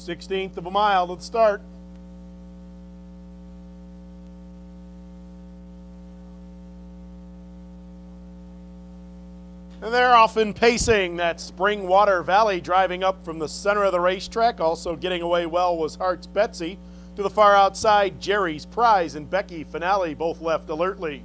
16th of a mile to the start. And they're off in pacing. That Springwater Valley driving up from the center of the racetrack. Also getting away well was Hearts Betsy. To the far outside, Jerry's Prize and Becky Finale both left alertly.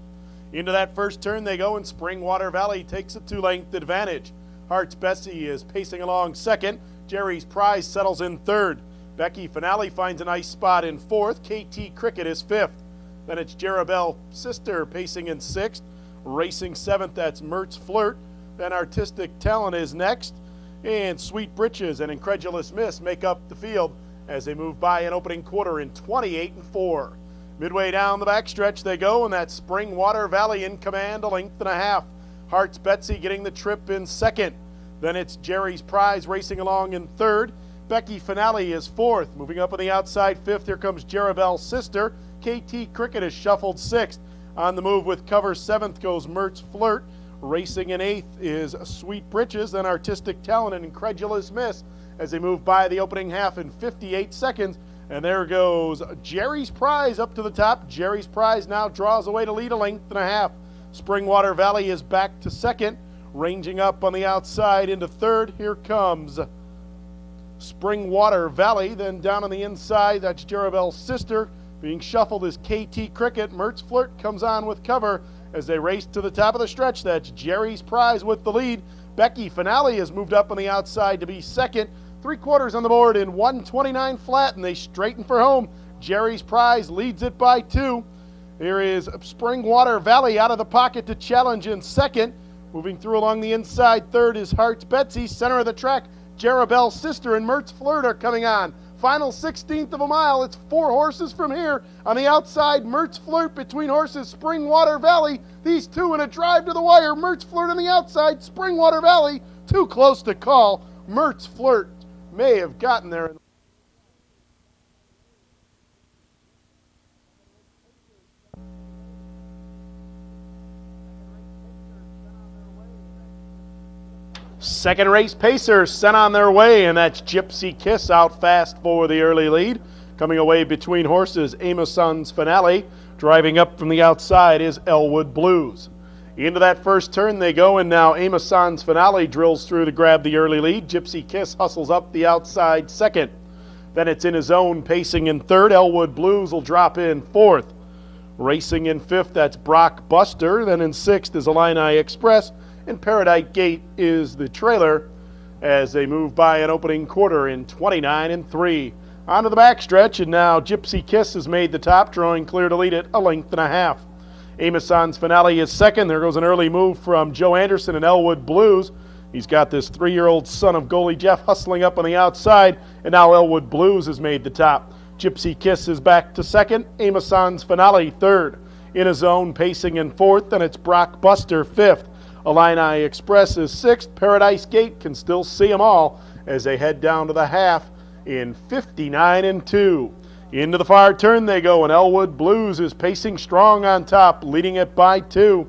Into that first turn they go, and Springwater Valley takes a 2-length advantage. Hearts Betsy is pacing along second. Jerry's Prize settles in third. Becky Finale finds a nice spot in fourth. KT Cricket is fifth. Then it's Jarabelle Sister pacing in sixth. Racing seventh, that's Mertz Flirt. Then Artistic Talent is next. And Sweet Britches and Incredulous Miss make up the field as they move by an opening quarter in 28-4. Midway down the backstretch they go, and that Springwater Valley in command, a length and a half. Hearts Betsy getting the trip in second. Then it's Jerry's Prize racing along in third. Becky Finale is fourth. Moving up on the outside fifth, here comes Jarabelle Sister. KT Cricket is shuffled sixth. On the move with cover seventh goes Mertz Flirt. Racing in eighth is Sweet Britches, then Artistic Talent and Incredulous Miss as they move by the opening half in 58 seconds. And there goes Jerry's Prize up to the top. Jerry's Prize now draws away to lead a length and a half. Springwater Valley is back to second. Ranging up on the outside into third, here comes Springwater Valley. Then down on the inside, that's Jarabelle Sister. Being shuffled is KT Cricket. Mertz Flirt comes on with cover as they race to the top of the stretch. That's Jerry's Prize with the lead. Becky Finale has moved up on the outside to be second. 3/4 on the board in 1:29 flat, and they straighten for home. Jerry's Prize leads it by 2. Here is Springwater Valley out of the pocket to challenge in second. Moving through along the inside, third is Hearts Betsy. Center of the track, Jarabelle Sister and Mertz Flirt are coming on. Final 16th of a mile. It's 4 horses from here. On the outside, Mertz Flirt between horses, Springwater Valley. These two in a drive to the wire. Mertz Flirt on the outside, Springwater Valley. Too close to call. Mertz Flirt may have gotten there. Second race pacer sent on their way, and that's Gypsy Kiss out fast for the early lead. Coming away between horses, Amazon's Finale. Driving up from the outside is Elwood Blues. Into that first turn they go, and now Amazon's Finale drills through to grab the early lead. Gypsy Kiss hustles up the outside second. Then it's in his own pacing in third. Elwood Blues will drop in fourth. Racing in fifth, that's Brock Buster. Then in sixth is Illini Express. And Paradise Gate is the trailer as they move by an opening quarter in 29-3. Onto the backstretch, and now Gypsy Kiss has made the top, drawing clear to lead it a length and a half. Amazon's Finale is second. There goes an early move from Joe Anderson and Elwood Blues. He's got this 3-year-old son of goalie Jeff hustling up on the outside, and now Elwood Blues has made the top. Gypsy Kiss is back to second. Amazon's Finale third. In his own pacing in fourth, and it's Brock Buster fifth. Illini Express is sixth. Paradise Gate can still see them all as they head down to the half in 59-2. Into the far turn they go, and Elwood Blues is pacing strong on top, leading it by 2.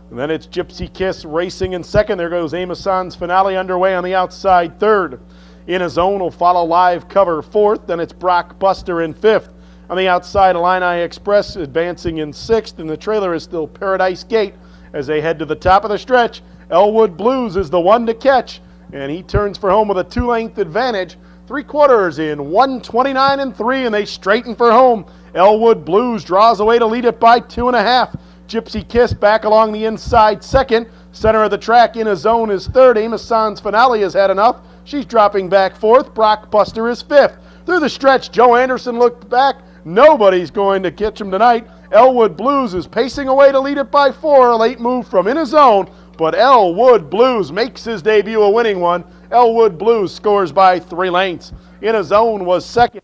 And then it's Gypsy Kiss racing in second. There goes Amazon's Finale underway on the outside third. In a zone will follow live cover fourth. Then it's Brock Buster in fifth. On the outside, Illini Express advancing in sixth, and the trailer is still Paradise Gate as they head to the top of the stretch. Elwood Blues is the one to catch, and he turns for home with a 2-length advantage. 3/4 in 1:29-3, and they straighten for home. Elwood Blues draws away to lead it by 2.5. Gypsy Kiss back along the inside second. Center of the track in a zone is third. Amazon's Finale has had enough. She's dropping back fourth. Brock Buster is fifth. Through the stretch, Joe Anderson looked back. Nobody's going to catch him tonight. Elwood Blues is pacing away to lead it by 4. A late move from in his zone, but Elwood Blues makes his debut a winning one. Elwood Blues scores by 3 lengths. In his zone was second.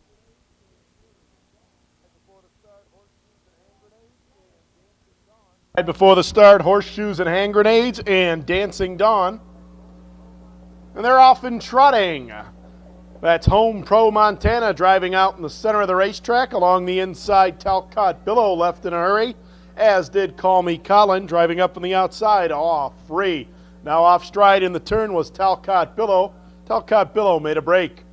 Right before the start, Horseshoes and Hand Grenades and Dancing Dawn. And they're off and trotting. That's Home Pro Montana driving out in the center of the racetrack. Along the inside, Talcott Billow left in a hurry, as did Call Me Colin, driving up on the outside, off free. Now off stride in the turn was Talcott Billow. Talcott Billow made a break.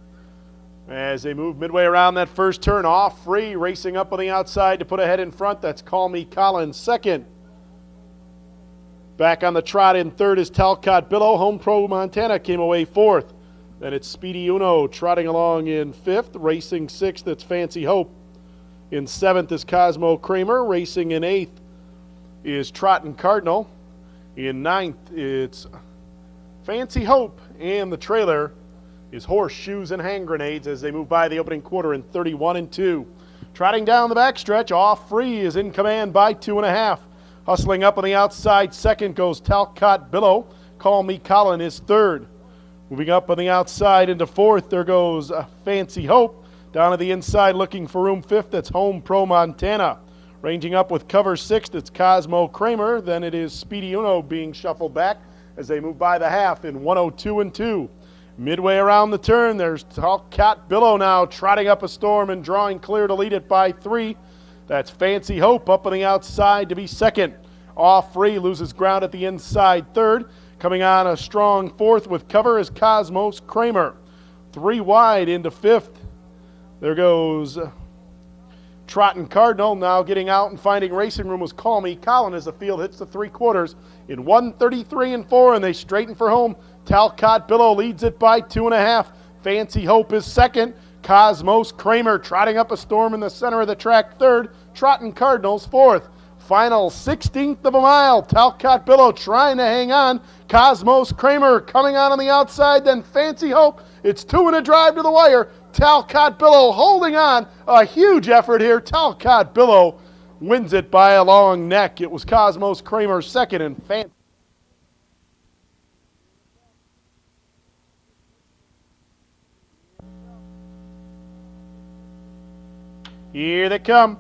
As they move midway around that first turn, off free, racing up on the outside to put ahead in front. That's Call Me Collins, second. Back on the trot in third is Talcott Billow. Home Pro Montana came away fourth. Then it's Speedy Uno trotting along in fifth. Racing sixth, that's Fancy Hope. In seventh is Cosmo Kramer. Racing in eighth is Trottin' Cardinal. In ninth, it's Fancy Hope. And the trailer is Horseshoes and Hand Grenades as they move by the opening quarter in 31-2. Trotting down the backstretch, off free is in command by 2.5. Hustling up on the outside, second goes Talcott Billow. Call Me Colin is third. Moving up on the outside into fourth, there goes Fancy Hope. Down to the inside looking for room fifth, that's Home Pro Montana. Ranging up with cover sixth, it's Cosmo Kramer. Then it is Speedy Uno being shuffled back as they move by the half in 102-2. Midway around the turn, there's Talcott Billow now trotting up a storm and drawing clear to lead it by 3. That's Fancy Hope up on the outside to be second. Off free, loses ground at the inside third. Coming on a strong fourth with cover is Cosmos Kramer. 3 wide into fifth. There goes Trottin' Cardinal. Now getting out and finding racing room was Call Me Colin as the field hits the 3/4 in 133-4, and they straighten for home. Talcott Billow leads it by 2.5. Fancy Hope is second. Cosmos Kramer trotting up a storm in the center of the track third. Trottin' Cardinals fourth. Final 16th of a mile. Talcott Billow trying to hang on. Cosmos Kramer coming on the outside. Then Fancy Hope. It's 2 and a drive to the wire. Talcott Billow holding on. A huge effort here. Talcott Billow wins it by a long neck. It was Cosmos Kramer second and Fancy. Here they come.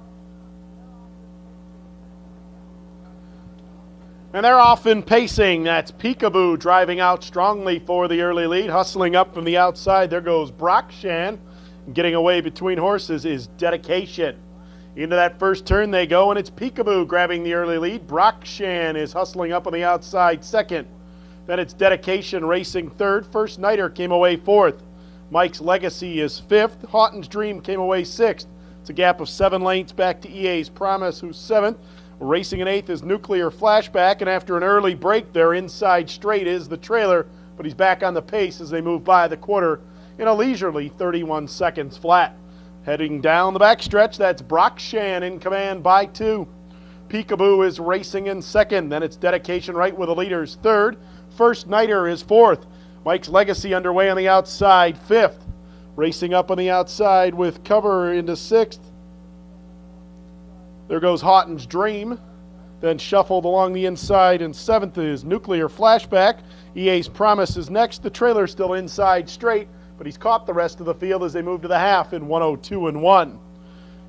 And they're off in pacing. That's Peekaboo driving out strongly for the early lead. Hustling up from the outside, there goes Brockshan. Getting away between horses is Dedication. Into that first turn they go, and it's Peekaboo grabbing the early lead. Brockshan is hustling up on the outside second. Then it's Dedication racing third. First Nighter came away fourth. Mike's Legacy is fifth. Houghton's Dream came away sixth. It's a gap of 7 lengths back to EA's Promise, who's seventh. Racing in eighth is Nuclear Flashback, and after an early break there inside straight is the trailer, but he's back on the pace as they move by the quarter in a leisurely 31 seconds flat. Heading down the backstretch, that's Brockshan in command by 2. Peekaboo is racing in second, then it's Dedication right with the leaders third. First Nighter is fourth. Mike's Legacy underway on the outside fifth. Racing up on the outside with cover into sixth. There goes Houghton's Dream. Then shuffled along the inside in seventh is Nuclear Flashback. EA's Promise is next. The trailer still inside straight, but he's caught the rest of the field as they move to the half in 102-1.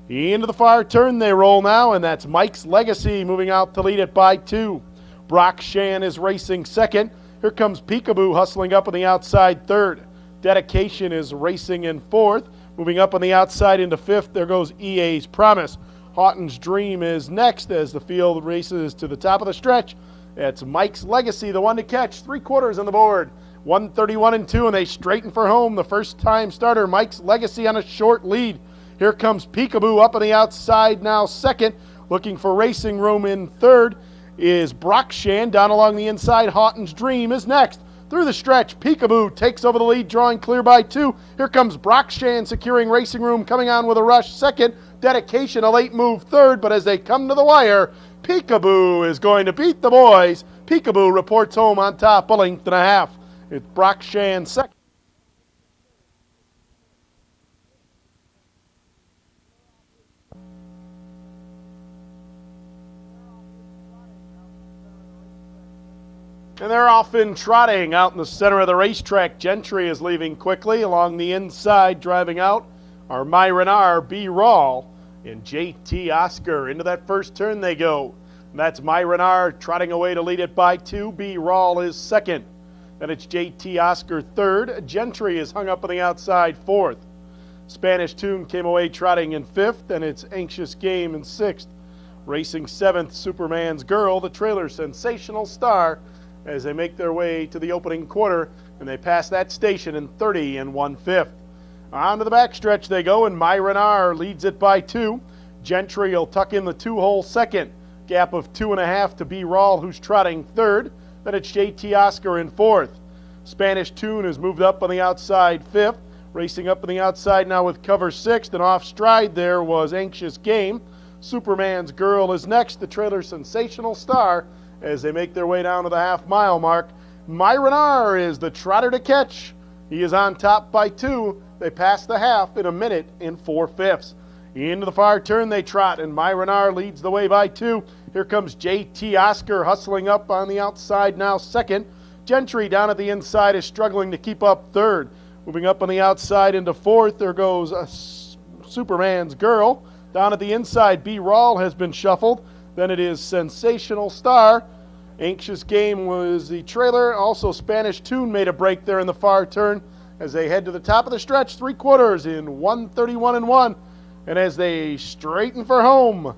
Into the far turn they roll now, and that's Mike's Legacy moving out to lead it by 2. Brockshan is racing second. Here comes Peekaboo hustling up on the outside third. Dedication is racing in fourth. Moving up on the outside into fifth, there goes EA's Promise. Houghton's Dream is next as the field races to the top of the stretch. It's Mike's Legacy, the one to catch. 3/4 on the board. 131-2, and they straighten for home. The first-time starter, Mike's Legacy, on a short lead. Here comes Peekaboo up on the outside now second. Looking for racing room in third is Brockshan. Down along the inside, Houghton's Dream is next. Through the stretch, Peekaboo takes over the lead, drawing clear by 2. Here comes Brockshan securing racing room, coming on with a rush second. Dedication, a late move third, but as they come to the wire, Peekaboo is going to beat the boys. Peekaboo reports home on top, a length and a half. It's Brockshan second. And they're off in trotting out in the center of the racetrack. Gentry is leaving quickly. Along the inside, driving out, are Myron R., B. Rawl, and JT Oscar. Into that first turn they go. And that's Myron R. trotting away to lead it by 2. B. Rawl is second. Then it's JT Oscar third. Gentry is hung up on the outside fourth. Spanish Tune came away trotting in fifth, and it's Anxious Game in sixth. Racing seventh, Superman's Girl, the trailer Sensational Star, as they make their way to the opening quarter, and they pass that station in 30 1/5. On to the backstretch they go, and Myron R. leads it by 2. Gentry will tuck in the 2-hole second. Gap of 2.5 to B. Rawl, who's trotting third. Then it's JT Oscar in fourth. Spanish Tune has moved up on the outside fifth. Racing up on the outside now with cover sixth, and off stride there was Anxious Game. Superman's Girl is next, the trailer Sensational Star, as they make their way down to the half-mile mark. Myron R. is the trotter to catch. He is on top by 2. They pass the half in 1 minute and 4/5. Into the far turn they trot, and Myron R. leads the way by 2. Here comes JT Oscar hustling up on the outside now second. Gentry down at the inside is struggling to keep up third. Moving up on the outside into fourth, there goes Superman's Girl. Down at the inside, B. Rawl has been shuffled. Then it is Sensational Star. Anxious Game was the trailer. Also, Spanish Tune made a break there in the far turn as they head to the top of the stretch, 3/4 in 1:31.1. And as they straighten for home.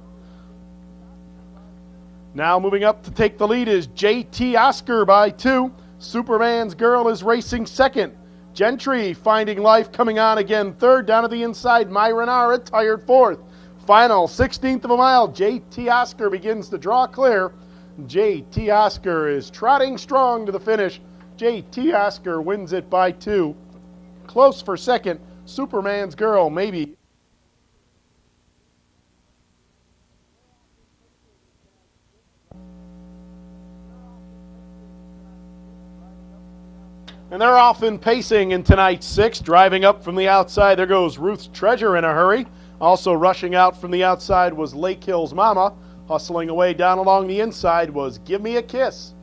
Now moving up to take the lead is JT Oscar by 2. Superman's Girl is racing second. Gentry finding life coming on again third. Down to the inside, Myron R. tired fourth. Final 16th of a mile, JT Oscar begins to draw clear. JT Oscar is trotting strong to the finish. JT Oscar wins it by 2. Close for second, Superman's Girl maybe. And they're off in pacing in tonight's 6. Driving up from the outside, there goes Ruth's Treasure in a hurry. Also rushing out from the outside was Lake Hill's Mama. Hustling away down along the inside was Give Me a Kiss.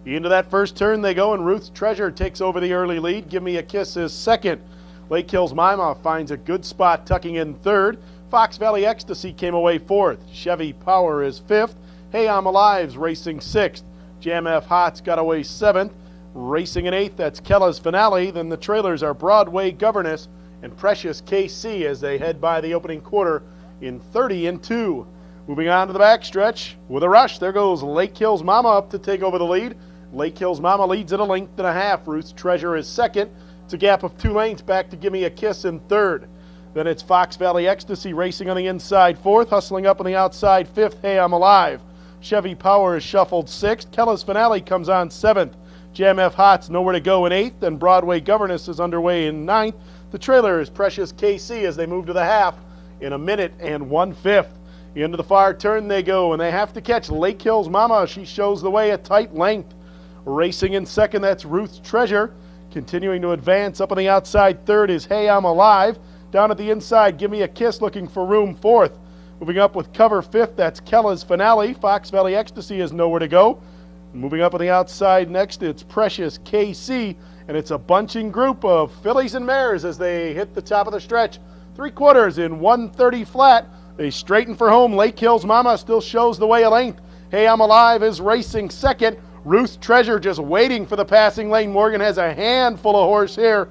Into that first turn they go, and Ruth's Treasure takes over the early lead. Give Me a Kiss is second. Lake Hill's Mama finds a good spot tucking in third. Fox Valley Ecstasy came away fourth. Chevy Power is fifth. Hey I'm Alive's racing sixth. Jam F Hot's got away seventh. Racing in eighth, that's Kella's Finale. Then the trailers are Broadway Governess and Precious KC as they head by the opening quarter in 30-2. Moving on to the backstretch with a rush, there goes Lake Hill's Mama up to take over the lead. Lake Hill's Mama leads at 1.5 lengths. Ruth's Treasure is second. It's a gap of 2 lengths back to Give Me a Kiss in third. Then it's Fox Valley Ecstasy racing on the inside fourth, hustling up on the outside fifth. Hey I'm Alive. Chevy Power is shuffled sixth. Kella's Finale comes on seventh. Jam F Hot's nowhere to go in eighth, and Broadway Governess is underway in ninth. The trailer is Precious KC as they move to the half in 1 minute and 1/5. Into the far turn they go, and they have to catch Lake Hill's Mama. She shows the way a tight length. Racing in second, that's Ruth's Treasure. Continuing to advance up on the outside third is Hey I'm Alive. Down at the inside, Give Me a Kiss looking for room fourth. Moving up with cover fifth, that's Kella's Finale. Fox Valley Ecstasy has nowhere to go. Moving up on the outside next, it's Precious KC, and it's a bunching group of fillies and mares as they hit the top of the stretch. 3/4 in 1:30 flat. They straighten for home. Lake Hill's Mama still shows the way a length. Hey I'm Alive is racing second. Ruth's Treasure just waiting for the passing lane. Morgan has a handful of horse here,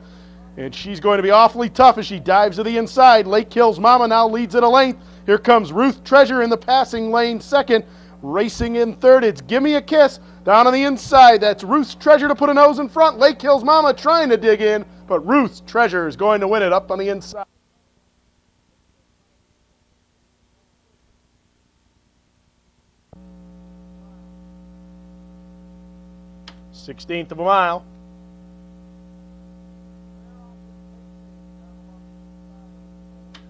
and she's going to be awfully tough as she dives to the inside. Lake Hill's Mama now leads at 1 length. Here comes Ruth's Treasure in the passing lane second. Racing in third, it's Give Me a Kiss. Down on the inside, that's Ruth's Treasure to put a nose in front. Lake Hill's Mama trying to dig in, but Ruth's Treasure is going to win it up on the inside. 16th of a mile.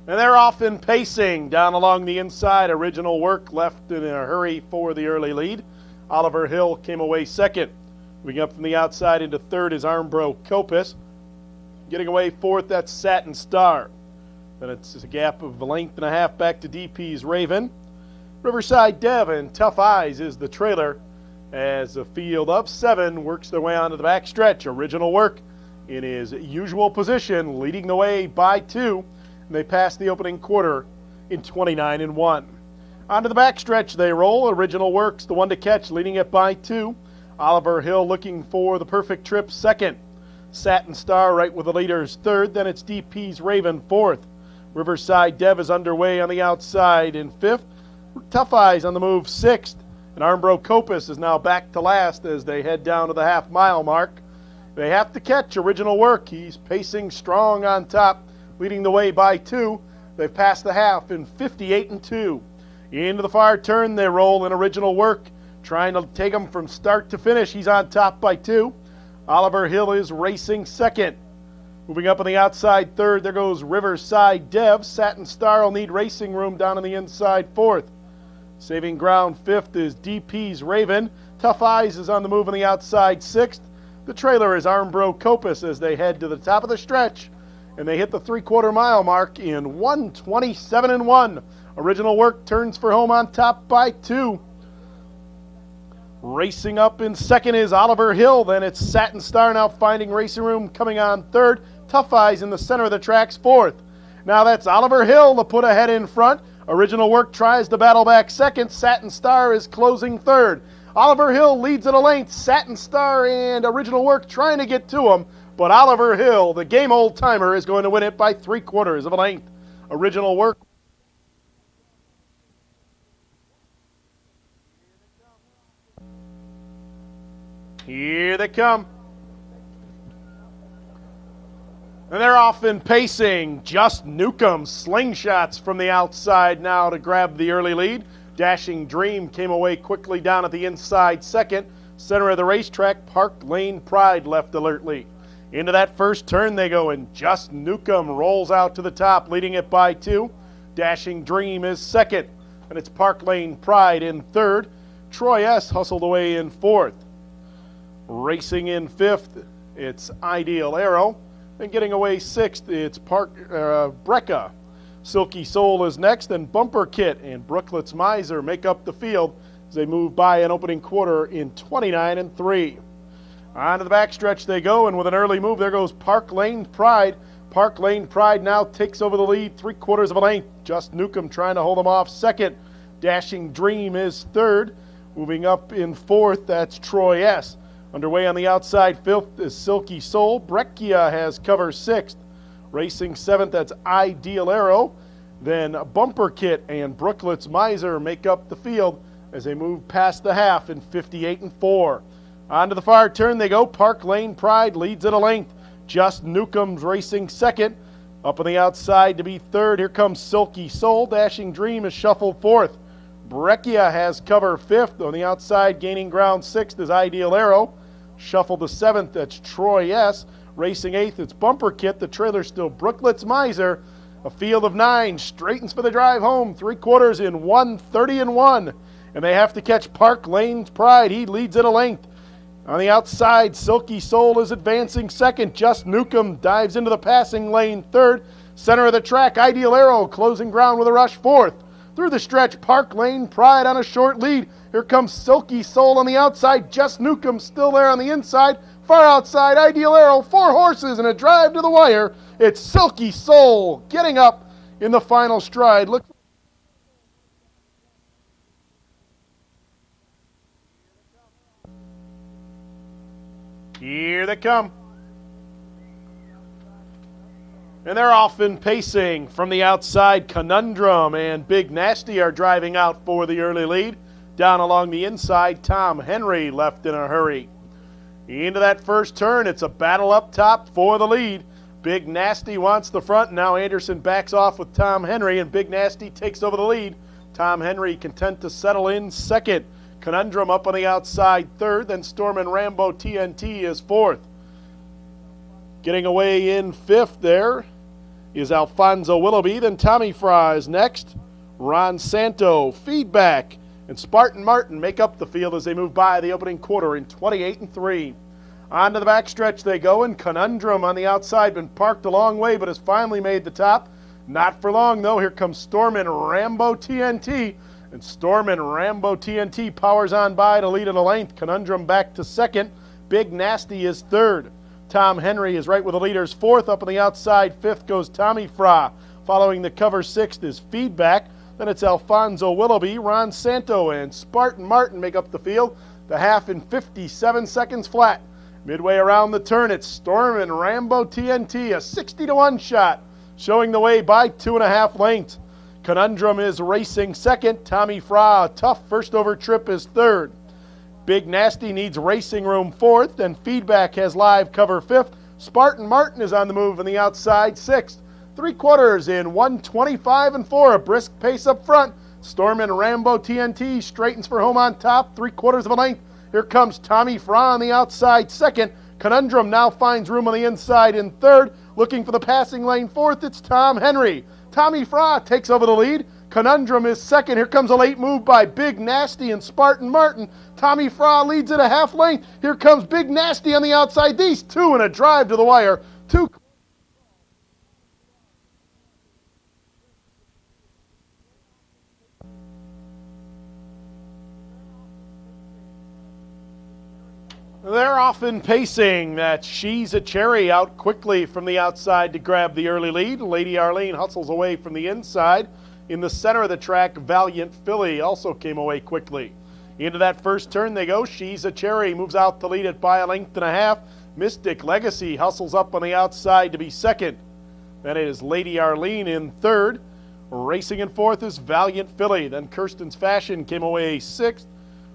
And they're off in pacing down along the inside. Original Work left in a hurry for the early lead. Oliver Hill came away second. Moving up from the outside into third is Armbro Copus. Getting away fourth, that's Satin Star. Then it's a gap of 1.5 lengths back to DP's Raven. Riverside Dev and Tough Eyes is the trailer as the field of 7 works their way onto the back stretch. Original Work in his usual position, leading the way by 2. And they pass the opening quarter in 29-1. Onto the backstretch they roll. Original Works, the one to catch, leading it by 2. Oliver Hill looking for the perfect trip second. Satin Star right with the leaders third. Then it's DP's Raven fourth. Riverside Dev is underway on the outside in fifth. Tough Eyes on the move sixth. And Armbro Copus is now back to last as they head down to the half-mile mark. They have to catch Original Work. He's pacing strong on top. leading the way by 2. They've passed the half in 58-2. Into the far turn they roll in Original Work, trying to take him from start to finish. He's on top by 2. Oliver Hill is racing second. Moving up on the outside third, there goes Riverside Dev. Satin Star will need racing room down on the inside fourth. Saving ground fifth is DP's Raven. Tough Eyes is on the move on the outside sixth. The trailer is Armbro Copus as they head to the top of the stretch, and they hit the 3/4 mile mark in 1:27.1. Original Work turns for home on top by 2. Racing up in second is Oliver Hill. Then it's Satin Star now finding racing room coming on third. Tough Eyes in the center of the tracks fourth. Now that's Oliver Hill to put ahead in front. Original Work tries to battle back second. Satin Star is closing third. Oliver Hill leads at a length. Satin Star and Original Work trying to get to him, but Oliver Hill, the game old timer, is going to win it by 3/4 of a length. Original Work. Here they come. And they're off in pacing. Just Newcomb slingshots from the outside now to grab the early lead. Dashing Dream came away quickly down at the inside second. Center of the racetrack, Park Lane Pride left alertly. Into that first turn they go, and Just Newcomb rolls out to the top, leading it by 2. Dashing Dream is second, and it's Park Lane Pride in third. Troy S. hustled away in fourth. Racing in fifth, it's Ideal Arrow. And getting away sixth, it's Brecca. Silky Soul is next, and Bumper Kit and Brooklet's Miser make up the field as they move by an opening quarter in 29-3. On to the backstretch they go, and with an early move, there goes Park Lane Pride. Park Lane Pride now takes over the lead 3/4 of a length. Just Newcomb trying to hold him off second. Dashing Dream is third. Moving up in fourth, that's Troy S. Underway on the outside fifth is Silky Soul. Breccia has cover sixth. Racing seventh, that's Ideal Arrow. Then Bumper Kit and Brooklet's Miser make up the field as they move past the half in 58-4. On to the far turn they go. Park Lane Pride leads at a length. Just Newcomb's racing second. Up on the outside to be third, here comes Silky Soul. Dashing Dream is shuffled fourth. Breccia has cover fifth. On the outside, gaining ground sixth is Ideal Arrow. Shuffled to seventh, that's Troy S. Racing eighth, it's Bumper Kit. The trailer still Brooklet's Miser. A field of 9 straightens for the drive home. 3/4 in 1:30.1. And they have to catch Park Lane Pride. He leads at a length. On the outside, Silky Soul is advancing second. Just Newcomb dives into the passing lane third. Center of the track, Ideal Arrow closing ground with a rush fourth. Through the stretch, Park Lane Pride on a short lead. Here comes Silky Soul on the outside. Just Newcomb still there on the inside. Far outside, Ideal Arrow, 4 horses and a drive to the wire. It's Silky Soul getting up in the final stride. Look. Here they come. And they're off in pacing. From the outside, Conundrum and Big Nasty are driving out for the early lead. Down along the inside, Tom Henry left in a hurry. Into that first turn, it's a battle up top for the lead. Big Nasty wants the front. Now Anderson backs off with Tom Henry, and Big Nasty takes over the lead. Tom Henry content to settle in second. Conundrum up on the outside third. Then Storm and Rambo TNT is fourth. Getting away in fifth there is Alfonso Willoughby. Then Tommy Fry is next. Ron Santo, Feedback, and Spartan Martin make up the field as they move by the opening quarter in 28-3. On to the backstretch they go, and Conundrum on the outside, been parked a long way, but has finally made the top. Not for long, though. Here comes Storm and Rambo TNT, and Storm and Rambo TNT powers on by to lead at a length. Conundrum back to second. Big Nasty is third. Tom Henry is right with the leaders fourth. Up on the outside fifth goes Tommy Fra. Following the cover sixth is Feedback. Then it's Alfonso Willoughby, Ron Santo, and Spartan Martin make up the field. The half in 57 seconds flat. Midway around the turn, it's Storm and Rambo TNT, a 60-1 shot, showing the way by 2.5 lengths. Conundrum is racing second. Tommy Fra, a tough first over trip, is third. Big Nasty needs racing room fourth, and Feedback has live cover fifth. Spartan Martin is on the move on the outside sixth. 3/4 in 1:25 and 4. A brisk pace up front. Storm and Rambo TNT straightens for home on top. 3/4 of a length. Here comes Tommy Fra on the outside second. Conundrum now finds room on the inside in third. Looking for the passing lane fourth, it's Tom Henry. Tommy Fra takes over the lead. Conundrum is second. Here comes a late move by Big Nasty and Spartan Martin. Tommy Fra leads at a half length. Here comes Big Nasty on the outside. These two in a drive to the wire. Two. They're often pacing. That She's a Cherry out quickly from the outside to grab the early lead. Lady Arlene hustles away from the inside. In the center of the track, Valiant Philly also came away quickly. Into that first turn they go. She's a Cherry moves out to lead it by a length and a half. Mystic Legacy hustles up on the outside to be second. That is Lady Arlene in third. Racing in fourth is Valiant Philly. Then Kirsten's Fashion came away sixth.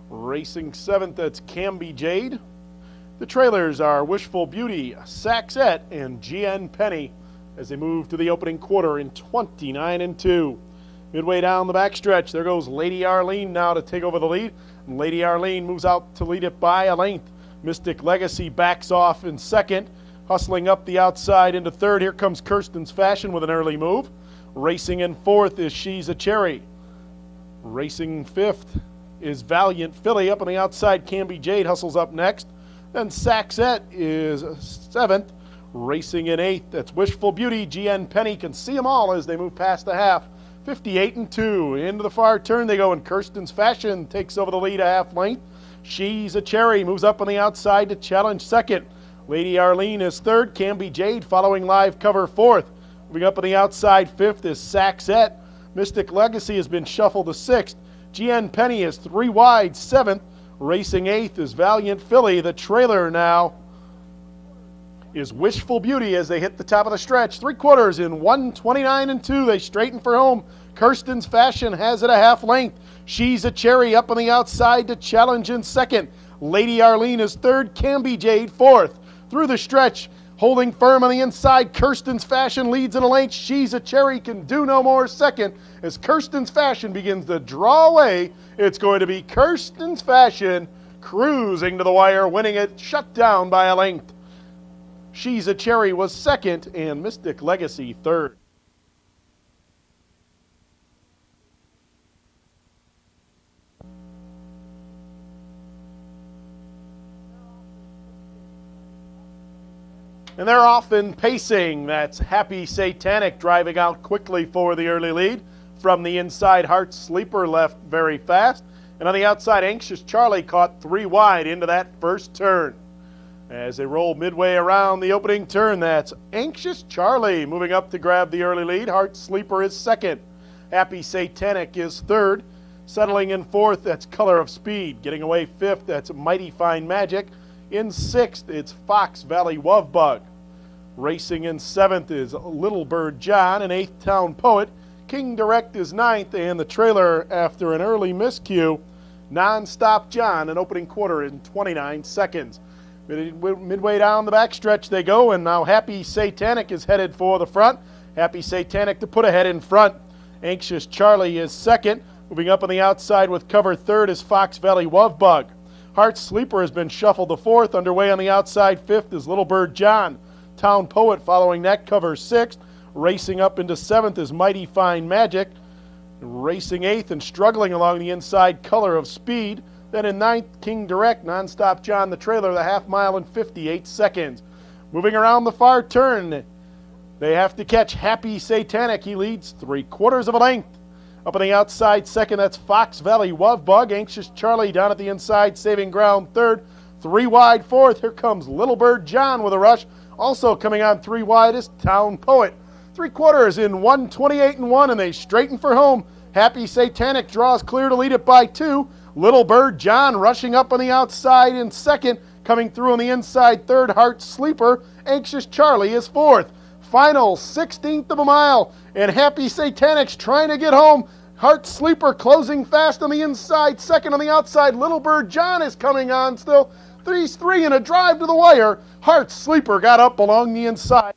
Racing seventh, that's Camby Jade. The trailers are Wishful Beauty, Saxette, and GN Penny as they move to the opening quarter in 29 and 2. Midway down the backstretch, there goes Lady Arlene now to take over the lead. And Lady Arlene moves out to lead it by a length. Mystic Legacy backs off in second, hustling up the outside into third. Here comes Kirsten's Fashion with an early move. Racing in fourth is She's a Cherry. Racing fifth is Valiant Philly. Up on the outside, Camby Jade hustles up next. Then Saxette is seventh. Racing in eighth, that's Wishful Beauty. GN Penny can see them all as they move past the half. 58 and 2. Into the far turn they go, and Kirsten's Fashion takes over the lead a half length. She's a Cherry moves up on the outside to challenge second. Lady Arlene is third. Camby Jade following live cover fourth. Moving up on the outside fifth is Saxette. Mystic Legacy has been shuffled to sixth. GN Penny is three wide, seventh. Racing eighth is Valiant Philly. The trailer now is Wishful Beauty as they hit the top of the stretch. 3/4 in 1:29 and 2. They straighten for home. Kirsten's Fashion has it a half length. She's a Cherry up on the outside to challenge in second. Lady Arlene is third. Camby Jade fourth. Through the stretch, holding firm on the inside, Kirsten's Fashion leads in a length. She's a Cherry can do no more second. As Kirsten's Fashion begins to draw away, it's going to be Kirsten's Fashion cruising to the wire, winning it, shut down by a length. She's a Cherry was second, and Mystic Legacy third. And they're often pacing. That's Happy Satanic driving out quickly for the early lead. From the inside, Heart Sleeper left very fast. And on the outside, Anxious Charlie caught three wide into that first turn. As they roll midway around the opening turn, that's Anxious Charlie moving up to grab the early lead. Heart Sleeper is second. Happy Satanic is third. Settling in fourth, that's Color of Speed. Getting away fifth, that's Mighty Fine Magic. In sixth, it's Fox Valley Wovebug. Racing in seventh is Little Bird John. In eighth, Town Poet. King Direct is ninth, and the trailer, after an early miscue, Nonstop John, an opening quarter in 29 seconds. Midway down the backstretch they go, and now Happy Satanic is headed for the front. Happy Satanic to put ahead in front. Anxious Charlie is second. Moving up on the outside with cover third is Fox Valley Wovebug. Heart Sleeper has been shuffled to fourth. Underway on the outside fifth is Little Bird John. Town Poet following that covers sixth. Racing up into seventh is Mighty Fine Magic. Racing eighth and struggling along the inside, Color of Speed. Then in ninth, King Direct, Nonstop John, the trailer, the half mile in 58 seconds. Moving around the far turn, they have to catch Happy Satanic. He leads 3/4 of a length. Up on the outside second, that's Fox Valley Wovebug. Anxious Charlie down at the inside, saving ground third. Three wide fourth. Here comes Little Bird John with a rush. Also coming on three wide is Town Poet. 3/4 in 1:28 and 1, and they straighten for home. Happy Satanic draws clear to lead it by 2. Little Bird John rushing up on the outside in second. Coming through on the inside third, Heart Sleeper. Anxious Charlie is fourth. Final 16th of a mile, and Happy Satanic's trying to get home. Heart Sleeper closing fast on the inside. Second on the outside, Little Bird John is coming on still. 3-3 and a drive to the wire. Heart Sleeper got up along the inside.